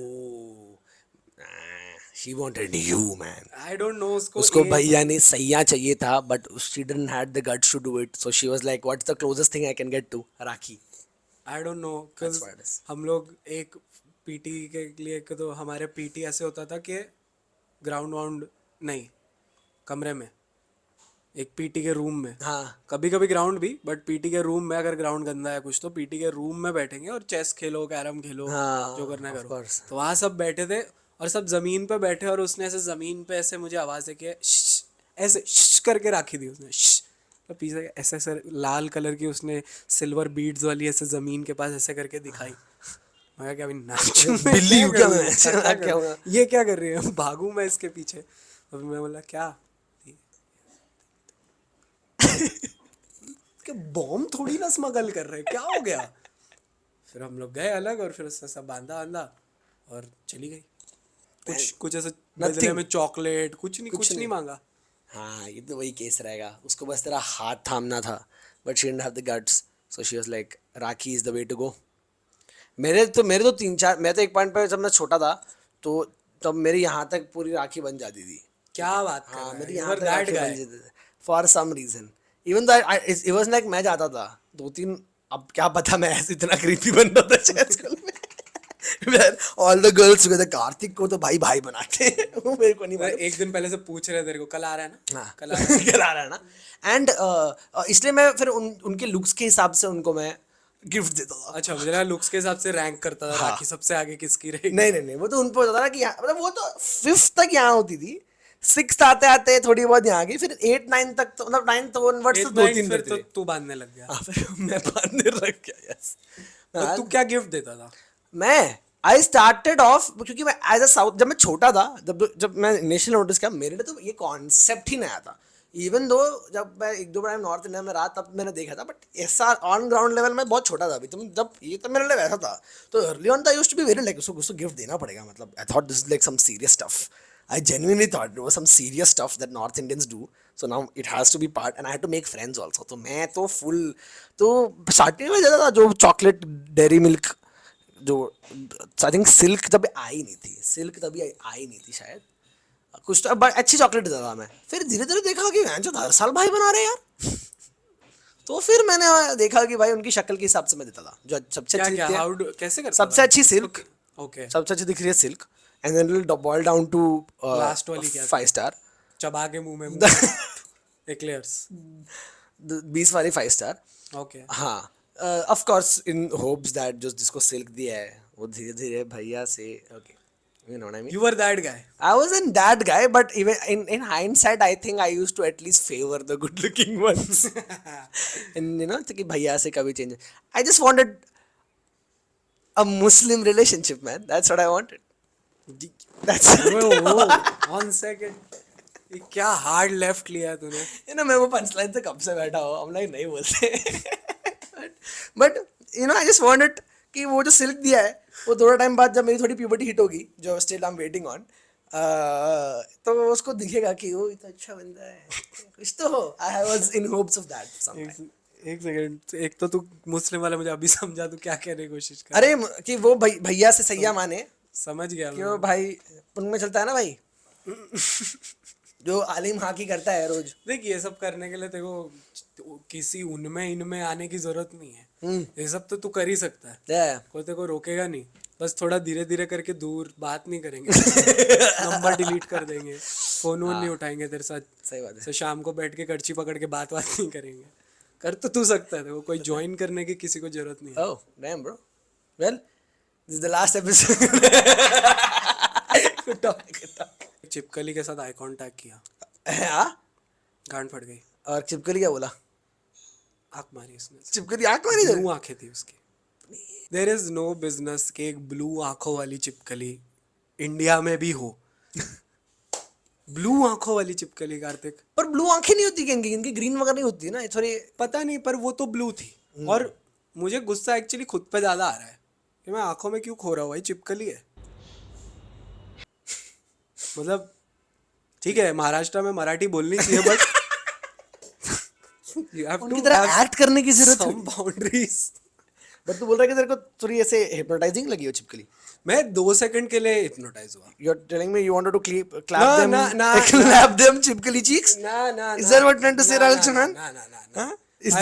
She wanted you man.
I don't know उसको
उसको भैया ने सैया चाहिए था, but she didn't had the guts to do it, so she was like, what's the closest thing I can get to Rakhi.
I don't know,
That's
because
what it is.
हम लोग एक पीटी के लिए, तो हमारे पीटी ऐसे होता था कि ग्राउंड वाउंड नहीं, कमरे में, एक पीटी के रूम में,
हाँ
कभी कभी ग्राउंड भी, बट पीटी के रूम में, अगर ग्राउंड गंदा है कुछ तो पीटी के रूम में बैठेंगे और चेस खेलो, कैरम खेलो,
हाँ,
जो करना
of
करो।
course.
तो वहाँ सब बैठे थे और सब जमीन पे बैठे, और उसने ऐसे जमीन पे ऐसे मुझे आवाज़ दे के ऐसे करके राखी दी उसने। तो पीछे ऐसे ऐसे लाल कलर की उसने सिल्वर बीड्स वाली ऐसे जमीन के पास ऐसे करके दिखाई। मैं कहा, क्या अभी नाचूं मैं?
बिल्ली हूँ क्या मैं?
क्या
क्या हुआ?
ये क्या कर रही है, भागूं मैं इसके पीछे? और मैं बोला क्या, कि बॉम्ब थोड़ी ना स्मगल कर रहे, क्या हो गया? फिर हम लोग गए अलग, और फिर उससे सब बांधा बांधा और चली गई। कुछ ऐसे बदले में चॉकलेट, कुछ नहीं मांगा।
हाँ, ये तो वही केस रहेगा, उसको बस तेरा हाथ थामना था, but she didn't have the guts, so she was like, Rakhi is the way to go. मेरे तो 3-4, मैं तो एक पॉइंट पे जब मैं छोटा था, तो तब मेरी यहाँ तक पूरी राखी बन जाती थी।
क्या बात कर
हाँ,
रहा
मेरी
है,
यहाँ
you
तक
were that
राखी बन
guy?
जाती थी for some reason. Even though it was like, मैं जाता था 2-3, अब क्या पता मैं ऐसे इतना क्रीपी बन रहा था शायद स्कूल में। All the girls together, Kartik को तो भाई भाई बनाते हैं, वो मेरे को नहीं मालूम।
एक दिन पहले से पूछ रहे तेरे को, कल आ रहा है ना?
हाँ,
कल आ रहा है?
करा रहा है ना। एंड इसलिए मैं फिर उनके लुक्स के हिसाब से उनको मैं गिफ्ट देता था।
अच्छा, मुझे लगा लुक्स के हिसाब से रैंक करता था,
हाँ।
राखी सबसे आगे किसकी रहेगी।
नहीं नहीं नहीं, वो तो उन पे होता था ना कि मतलब वो तो 5th तक यहाँ होती थी, सिक्स आते आते थोड़ी बहुत यहाँ की, फिर 8-9 तक तो मतलब 9 तो onwards तो 2-3
फिर
रहते
तो
थे।
तू बांधने लग गया।
हाँ, फिर मैं बांधने लग गया, यस।
तो तू क्या गिफ्ट देता था?
मैं आई स्टार्टेड ऑफ, क्योंकि मैं एज अ साउथ, जब मैं छोटा था, जब मैं इनिशियल नोटिस किया, मेरे लिए तो ये कॉन्सेप्ट ही नया था। इवन दो जब मैं एक दो बार नॉर्थ इंडिया में रहा तब मैंने देखा था, बट ऐसा ऑन ग्राउंड लेवल में बहुत छोटा था अभी, तो जब ये तो मेरे लिए वैसा था। तो early on I used to be very like उसको कुछ तो गिफ्ट देना पड़ेगा, मतलब I thought this is like some serious stuff. I genuinely thought it was some serious stuff that North Indians do. So now it has to be part, and I had to make friends also. तो मैं तो full, तो starting में ज़्यादा था जो chocolate dairy milk, जो I think silk तब आई नहीं थी, सिल्क तभी आई नहीं थी शायद, कुछ तो बट अच्छी चॉकलेट देता था मैं। फिर धीरे धीरे देखा कि जो हर साल भाई बना रहे हैं यार, तो फिर मैंने देखा कि भाई उनकी शक्ल के हिसाब से मैं देता था, जो सबसे
क्या
अच्छी
क्या
दिखती है,
हाउ कैसे करता
सबसे
था?
अच्छी सिल्क,
ओके।
सबसे अच्छी दिख रही है silk, and then it will boil down to
last वाली क्या?
5 स्टार,
चबा के मुंह में मुंह एक्लेयर्स।
20 वाली 5 स्टार।
ओके।
हाँ, of course in hopes that जो जिसको सिल्क दिया है वो धीरे धीरे भैया से, okay, you know what I mean.
You were that guy.
I wasn't that guy, but even in hindsight, I think I used to at least favor the good-looking ones. And you know, तो कि भैया से कभी change. I just wanted a Muslim relationship, man. That's what I wanted. That's
one second, ये क्या hard left लिया तूने?
you know, मैं वो पंचलाइन से कब से बैठा हूँ, हम लोग नहीं बोलते। but you know, I just wanted कि वो जो सिल्क दिया है, वो थोड़ा टाइम बाद जब मेरी थोड़ी प्यूबर्टी हिट होगी, जो still I am waiting on, तो उसको दिखेगा कि वो इतना अच्छा बंदा है, कुछ तो हो। I was in hopes of that sometime.
एक सेकंड, एक तो तू मुस्लिम वाला मुझे अभी समझा, तू क्या कहने की कोशिश कर?
अरे कि वो भैया से सैया माने
समझ गया
कि
मैं।
वो भाई उनमें चलता है ना भाई, जो आलिम हाकी करता है रोज।
देख, ये सब करने के लिए तेको किसी उनमें इनमें आने की जरूरत नहीं है। ये सब तो तू कर ही सकता है,
Yeah.
कोई तेको रोकेगा नहीं। बस थोड़ा धीरे धीरे करके दूर, बात नहीं करेंगे, नंबर डिलीट कर देंगे, फोन वोन नहीं उठाएंगे तेरे साथ।
सही बात है।
तो शाम को बैठ के कड़ची पकड़ के बात नहीं करेंगे। कर तो तू सकता है, देखो कोई ज्वाइन करने की किसी को जरूरत नहीं है।
Oh, damn, bro. Well, this is the last episode. Good talk, good talk.
चिपकली के साथ आई कांटेक्ट किया,
हाँ?
गांड फट गई।
और चिपकली क्या बोला?
आँख मारी उसने,
चिपकली आँख मारी इधर?
ब्लू आंखें थी उसकी। देयर इज नो बिजनेस कि एक ब्लू आंखों वाली चिपकली इंडिया में भी हो। ब्लू आंखों वाली चिपकली, कार्तिक।
पर ब्लू आंखें नहीं होती क्या इनकी? इनकी ग्रीन वगैरह नहीं होती ना, थोड़ी।
पता नहीं, पर वो तो ब्लू थी। और मुझे गुस्सा एक्चुअली खुद पे ज्यादा आ रहा है कि मैं आंखों में क्यों खो रहा हूँ, भाई चिपकली है। मतलब ठीक है, महाराष्ट्र में मराठी बोलनी चाहिए, बट you have
उनकी
to
तरह
have
एक्ट करने की जरूरत
some
है।
boundaries।
बट तू बोल रहा है कि तेरे को थोड़ी ऐसे हिप्नोटाइजिंग लगी हो चिपकली।
मैं 2 सेकंड के लिए हिप्नोटाइज हुआ।
You're telling me you wanted to clap
No,
them,
no,
clap them चिपकली cheeks?
ना
Is that what you're trying to say, Rahul Chauhan?
ना।
Huh? Is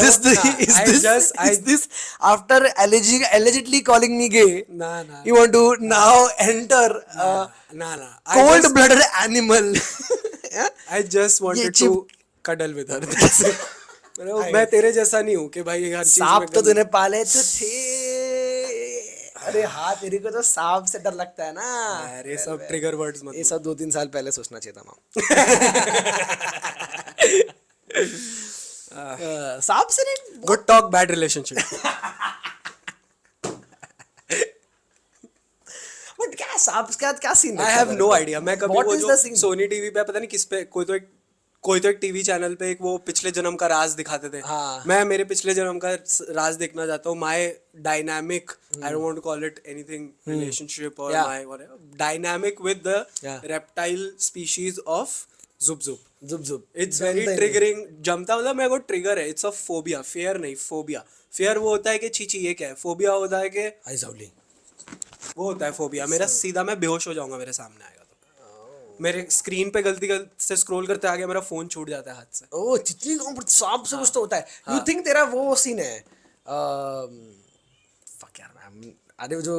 this after allegedly calling me gay?
ना
You want to now enter
ना।
cold-blooded animal? Yeah?
I just
ये
wanted
chip-
to cuddle with her. That's it. मैं तेरे जैसा नहीं हूँ कि भाई हर चीज
सांप
में
तो तूने पाले तो थे। अरे हाँ, तेरे को तो सांप से डर लगता है ना।
अरे सब ट्रिगर वर्ड्स मत
ये सब 2-3 साल पहले सोचना चाहिए था माम। सांप से नहीं।
Good talk bad relationship.
But क्या सांप का क्या scene
I have no idea. मैं कभी
What
वो
is
जो
the scene?
सोनी टीवी पे पता नहीं किस पे, कोई तो एक टीवी चैनल पे एक वो पिछले जन्म का राज दिखाते थे।
हाँ।
मैं मेरे पिछले जन्म का राज देखना चाहता हूँ। My dynamic, I don't want to call it anything relationship, और
Yeah.
My dynamic with the
Yeah.
Reptile species of जुबजुब।
जुब
इट्स वेरी ट्रिगरिंग। जमता मतलब मेरे को ट्रिगर है। इट्स अ फोबिया, फेयर नहीं, फोबिया। फेयर वो होता है कि छी ये क्या है, फोबिया होता है कि
आई साउली।
वो होता है फोबिया। मेरा सीधा मैं बेहोश हो जाऊंगा मेरे सामने आएगा तो। मेरे स्क्रीन पे गलती से स्क्रॉल करते आगे मेरा फोन छूट जाता है हाथ से।
ओह, चितली सांप से कुछ तो होता है। यू थिंक तेरा वो सीन है? फक यार मैम, अरे वो जो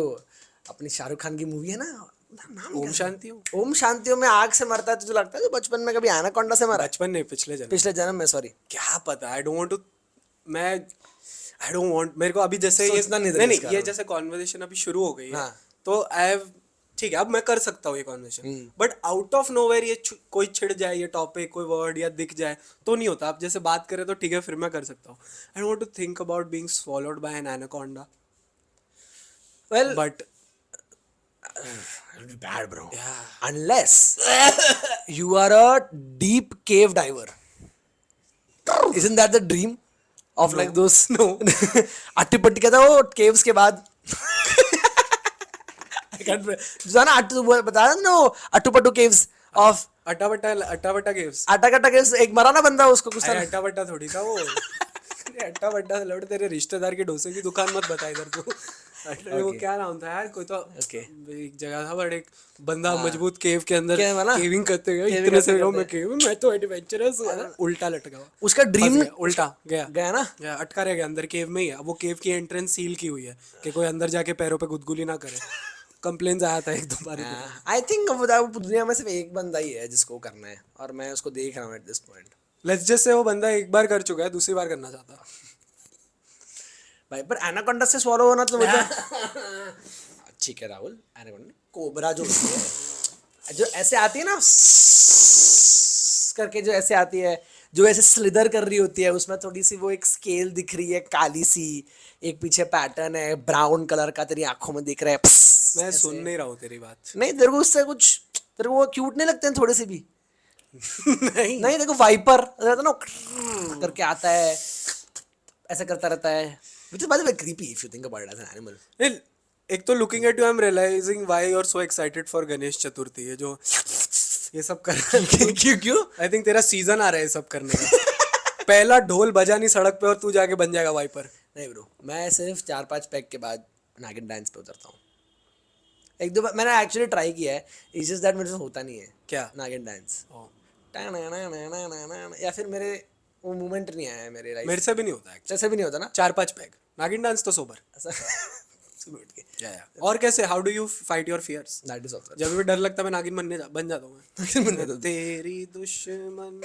अपनी शाहरुख खान की मूवी है ना, नाम
ओम
क्या है?
शांति हो।
ओम शांति में आग से मरता है, तुझे लगता है जो बचपन में कभी एनाकोंडा से मरा है?
बचपन नहीं, पिछले जन्म।
पिछले जन्म में, सॉरी।
क्या पता, I don't want to. I don't want, मेरे को अभी जैसे ये
सोचना नहीं था
नहीं
जिसका
ये
नाम।
जैसे कॉन्वर्सेशन अभी शुरू हो गई है,
हाँ।
तो आई हैव ठीक है अब मैं कर सकता हूँ ये conversation, but out of nowhere ये कोई छिड़ जाए ये टॉपिक, कोई वर्ड या दिख जाए तो नहीं होता. आप जैसे बात करें तो ठीक है फिर मैं कर सकता हूँ. I don't want to think about being swallowed by an anaconda.
Well,
But
it'll be bad, bro.
yeah,
Unless you are a deep cave diver. Isn't that the dream of like those? No. अट्टी पट्टी कहता है वो caves के बाद. I can't. जो है ना अट्टू बता रहा ना वो अट्टू पट्टू caves of
अट्टा caves.
आटा कट्टा caves. एक मरा ना बंदा उसको कुछ
अरे अट्टा बट्टा थोड़ी था वो. अरे अट्टा बट्टा लौट तेरे रिश्तेदार के डोसे की दुकान मत बता इधर तू. अरे वो क्या नाम था यार, कोई तो एक जगह था बट एक बंदा मजबूत केव के अंदर केविंग करते गए इतने से मैं केव मैं तो एडवेंचरस उल्टा लटका हुआ.
उसका ड्रीम
उल्टा
गया ना,
गया अटका रह गया अंदर केव में ही है. वो केव की एंट्रेंस सील की हुई है कि कोई अंदर जाके पैरों पे गुदगुली ना करे. कंप्लेन्स आया था एक दो बार.
आई थिंक दुनिया में सिर्फ एक बंदा ही है जिसको करना है और मैं उसको देख रहा हूँ at this point.
Let's just say वो बंदा एक बार कर चुका है, दूसरी बार करना चाहता
भाई. पर एनाकोंडा से स्वॉलो होना तो मुझे ठीक है राहुल. एनाकोंडा कोबरा जो होती है जो ऐसे आती है ना करके, जो ऐसे आती है जो ऐसे स्लिदर कर रही होती है, उसमें थोड़ी सी वो एक स्केल दिख रही है काली सी, एक पीछे पैटर्न है ब्राउन कलर का, तेरी आंखों में दिख रहा है.
मैं सुन नहीं रहा हूँ तेरी बात.
नहीं तेरे को उससे कुछ, तेरे को वो क्यूट नहीं लगते हैं थोड़े से भी?
नहीं
नहीं देखो वाइपर रहता ना करके आता है, ऐसा करता रहता है, which is by the way creepy if you think about it as an animal.
नहीं, एक तो looking at you I am realising why you are so excited for Ganesh Chaturthi. ये जो ये सब कर रहा है
क्यों?
आई थिंक तेरा सीजन आ रहा है ये सब करने का. पहला ढोल बजा नहीं सड़क पे और तू जाके बन जाएगा वाइपर.
नहीं ब्रो, मैं सिर्फ 4-5 पैक के बाद नागिन डांस पे उतरता हूँ. एक दो बार मैंने एक्चुअली ट्राई किया है, इट्स जस्ट दैट मेरे से होता नहीं है.
क्या
नागिन डांस या फिर मेरे वो मूवमेंट नहीं आया है मेरे लाइफ.
मेरे से भी नहीं होता है.
जैसे भी नहीं होता ना
4-5 पैग नागिन डांस तो सोबर.
ऐसा सुबह उठ के.
और कैसे how do you fight your fears?
That is also.
जब भी डर लगता है मैं नागिन बन जाता हूँ मैं. तेरी दुश्मन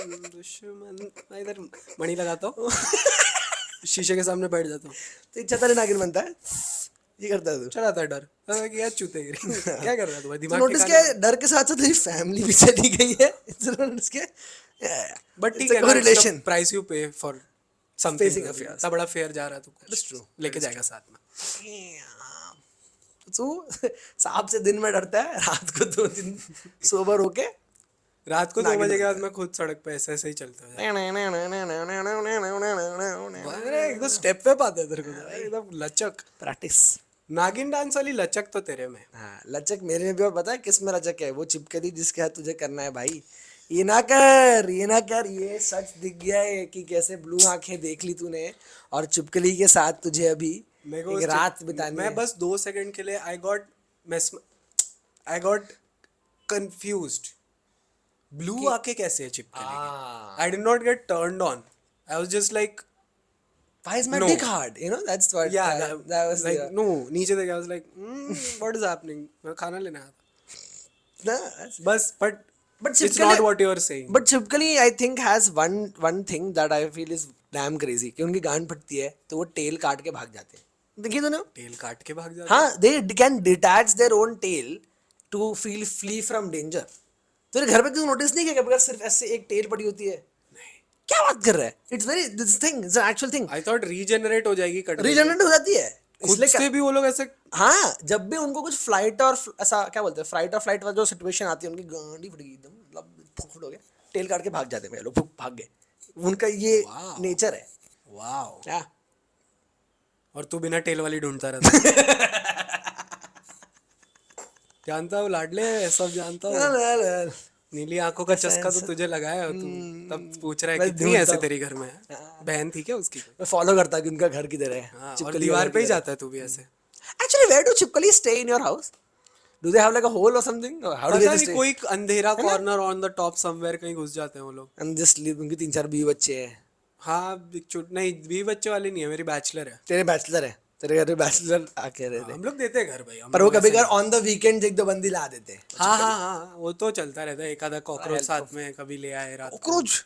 मैं इधर मणि लगाता हूँ शीशे के सामने बैठ जाता हूँ.
तो इच्छा तेरे नागिन बनता है, ये करता है तू.
चलाता है डर. यार चूते क्या कर रहा है तू भाई? दिमाग
नोटिस किया डर के साथ साथ तेरी फैमिली भी चली गई है. नोटिस किया.
बट ठीक है
रिलेशन
प्राइस यू पे for something.
Facing a fear.
इतना बड़ा फेयर जा रहा है
That's
तू
true.
लेके जाएगा साथ में.
तू सांप से दिन में डरता है, रात को 2 दिन सोबर होके
रात को 2 बजे के बाद मैं खुद सड़क पे ऐसे ऐसे ही चलता हूँ. एकदम स्टेप पे पाता है तेरे को एकदम लचक.
प्रैक्टिस.
नागिन डांस वाली लचक तो तेरे में.
हाँ लचक मेरे में भी. और पता है किस में लचक है? वो चिपकली जिसके हाथ तुझे करना है भाई. ये ना कर, ये ना कर. ये सच दिख गया है कि कैसे ब्लू आंखें देख ली तूने और चिपकली के साथ तुझे अभी एक रात बितानी
मैं
है.
बस 2 सेकंड के लिए आई गॉट कंफ्यूज्ड. ब्लू आंखें कैसे है चिपकली की? I did not gate turned on. I was just like
Why is my dick hard? You know, that's what.
yeah
that was
like
the,
no नीचे देख. I was like what is happening? मैं खाना लेने आया था
no, that's,
बस.
but
it's not what you are saying.
But Chipkali I think has one thing that I feel is damn crazy कि उनकी गांड फटती है तो वो टेल काट के भाग जाते हैं. देखिए तूने?
टेल काट के भाग जाते.
हाँ, they can detach their own tail to flee from danger. तेरे घर पे क्यों नोटिस नहीं किया कि सिर्फ ऐसे एक टेल पड़ी होती है? क्या बात कर रहा है? It's very this thing is an actual thing.
I thought regenerate हो जाएगी. कट
रीजनरेट हो जाती है
खुद से भी वो लोग ऐसे.
हाँ, जब भी उनको कुछ फ्लाइट और ऐसा क्या बोलते हैं फ्लाइट और फ्लाइट वाला जो सिचुएशन आती है उनकी गांडी फट गई एकदम मतलब फुट हो गया, टेल काट के भाग जाते हैं लोग. भाग गए. उनका ये नेचर है.
वाओ.
क्या?
और तू बिना टेल वाली ढूंढता रहता. जानता हूँ लाडले सब जानता हूँ. नीली आंखों का चस्का तो तुझे लगाया है. तू तब पूछ रहा है कितनी ऐसे तेरी घर में है? बहन थी क्या उसकी?
मैं फॉलो करता कि उनका घर किधर है.
और दीवार पे ही जाता है तू भी ऐसे.
Actually, where do Chipkali stay in your house? Do they have like a hole or something? Or how do they
पता
just
नहीं
stay?
कोई अंधेरा corner on the top somewhere कहीं घुस जाते हैं वो लोग.
And just live. उनके 3-4 बीवी बच्चे हैं.
हाँ नहीं 20 बच्चे वाली नहीं है. मेरी बैचलर है.
तेरे बैचलर है. तेरे घर में बैचलर आके रहते.
हम लोग देते हैं घर भाई.
पर वो कभी कभार ऑन द वीकेंड 1-2 बंदी ला देते.
हाँ हाँ हाँ वो तो चलता रहता है. एक आधा कॉकरोच साथ में कभी ले आए रात.
कॉकरोच.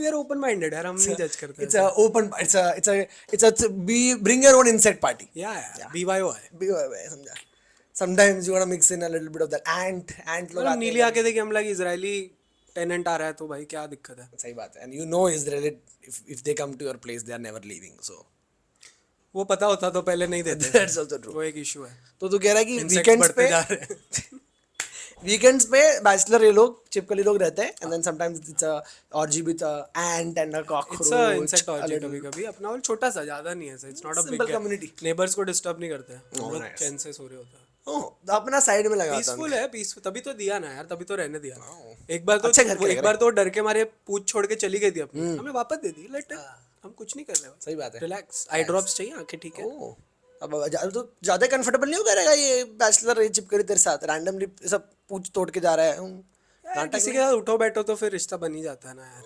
यार ओपन माइंडेड यार. हम नहीं जज करते.
It's a open. It's a bring your own insect party.
या BYO है.
समझा. sometimes you want to mix in a little bit of that ant लोग
मतलब
आते
नीली
हैं
आके देखिए हम लाइक इजरायली टेनेंट आ रहा है तो भाई क्या दिक्कत है.
सही बात है and you know Israel if they come to your place they are never leaving so
वो पता होता तो पहले नहीं देते.
that's also true.
वो एक इशू है.
तो तू कह रहा है कि
Insects
वीकेंड्स
बढ़ते
पे
जा रहे हैं.
वीकेंड्स पे बैचलर ये लोग चिपकली लोग रहते हैं and then sometimes it's a orgy with a ant and a cockroach
it's a insect
a
ऑर्जी
little-
कभी कभी अपना और छोटा सा ज्यादा नहीं है. It's not a
Simple
big
community.
Neighbours को डिस्टर्ब नहीं करते हैं. हम
Oh,
लोग
nice.
चैन से सो रहे होते हैं.
Oh, तो अपना साइड में लगा होता
पीसफुल है. पीसफुल तभी तो दिया ना यार. तभी तो रहने दिया.
Wow.
एक बार तो
अच्छे घर के
वो
लग
एक
रहे
बार तो डर के मारे पूछ छोड़ के चली गई थी अपनी. हमें वापस दे दी. लेट हम कुछ नहीं कर रहे.
सही बात है
रिलैक्स. आई ड्रॉप्स चाहिए. आंखें ठीक है.
ओह अब तो ज्यादा कंफर्टेबल नहीं हो करेगा ये बैचलर ये चिपकली तेरे साथ रैंडमली सब पूछ तोड़ के जा रहा है
यार, किसी के साथ उठो बैठो तो फिर रिश्ता बन ही जाता है ना यार.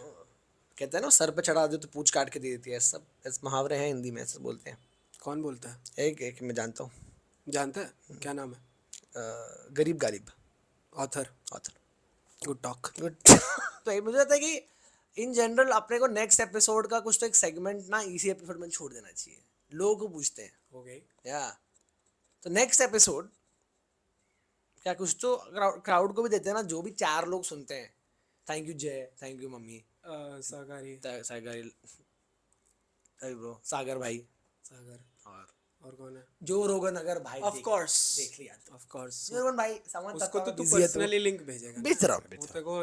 कहते हैं ना सर पे चढ़ा दे तो पूछ काट के दे देती है सब ऐसे मुहावरे हैं हिंदी में ऐसे बोलते हैं
कौन बोलता है?
एक एक मैं जानता हूँ
जानता है क्या नाम है?
गरीब Ghalib
author.
Author
good talk.
Good तो ये मुझे लगता है कि इन जनरल अपने को नेक्स्ट एपिसोड का कुछ तो एक सेगमेंट ना इसी एपिसोड में छोड़ देना चाहिए लोगों को पूछते हैं
हो गई.
या तो नेक्स्ट एपिसोड क्या कुछ तो क्राउड को भी देते हैं ना जो भी 4 लोग सुनते हैं thank you Jai thank you mummy
सागारी.
सागर ब्रो सागर भाई
सागर. और कौन है?
जो रोगन अगर भाई
ऑफ कोर्स.
देख लिया तो
ऑफ कोर्स.
जो रोगन भाई समझ
उसको तो तू
busy है
पर्सनली लिंक भेजेगा.
बेच रहा हूँ
वो तेरे को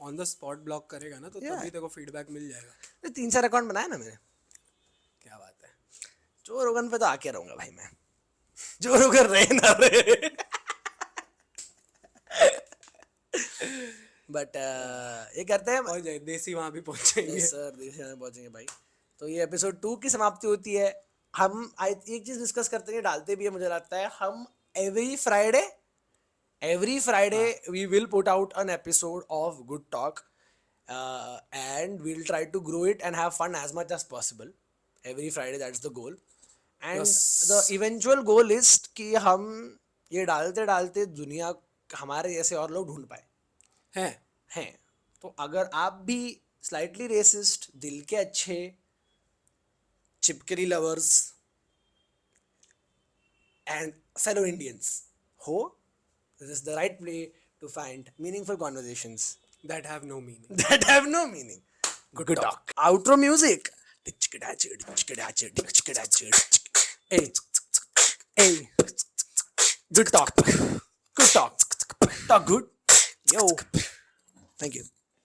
ऑन द स्पॉट ब्लॉक करेगा ना तो तभी तेरे को फीडबैक मिल जाएगा.
3-4 अकाउंट बनाया ना मैंने
क्या बात है.
जो रोगन पे तो आके रहूंगा भाई मैं जो रोगन रहे ना रहे बट ये करते हैं
और जाए देसी वहाँ भी पहुँचेंगे.
सर देश में पहुंचेंगे भाई तो ये एपिसोड 2 की समाप्ति होती है हम एक चीज डिस्कस करते हैं डालते भी है मुझे लगता है हम every Friday we will put out an episode of good talk and we will try to grow it and have fun as much as possible every Friday that's the goal and the eventual goal is कि हम ये डालते डालते दुनिया हमारे जैसे और लोग ढूंढ पाए हैं तो अगर आप भी स्लाइटली रेसिस्ट दिल के अच्छे चिपकली लवर्स एंड फेलो इंडियंस हो this is the right play to find meaningful conversations
that have no meaning.
that have no meaning. Good talk. Outro music. Hey, hey. Good talk. Good talk. Talk good. Yo. Thank you.